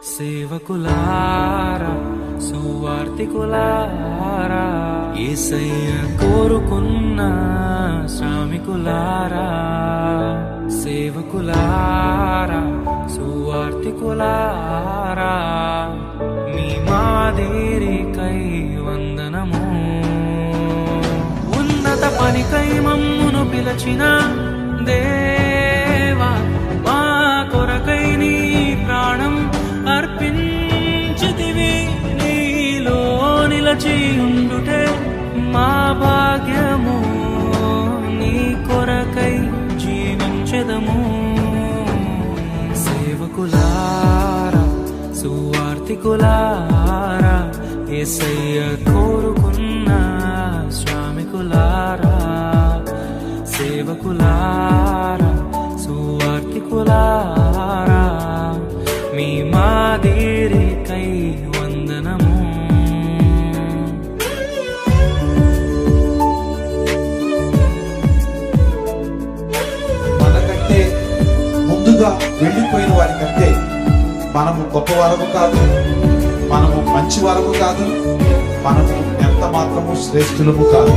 సేవకులారా సువార్తికులారా యేసయ్య కోరుకున్న శ్రామికులారా సేవకులారా సువార్తికులారా మీ మాదిరికై వందనము ఉన్నత పనికై మమ్మును పిలచిన దేవా మా కొరకై నీ ప్రాణం అర్పించితివి నీలో నిలచి ఉండుటే మా భాగ్యము నీ కొరకై జీవించెదము సేవకులారా సువార్తికులారా యేసయ్య కోరుకున్న శ్రామికులారా సేవకులారా సువార్తికులారా మీ మాదిరికై వందనము మనకంటే ముందుగా వెళ్ళిపోయిన వారి కంటే మనము గొప్పవారము కాదు, మనము మంచి వారము కాదు, మనము ఎంత మాత్రము శ్రేష్ఠులము కాదు.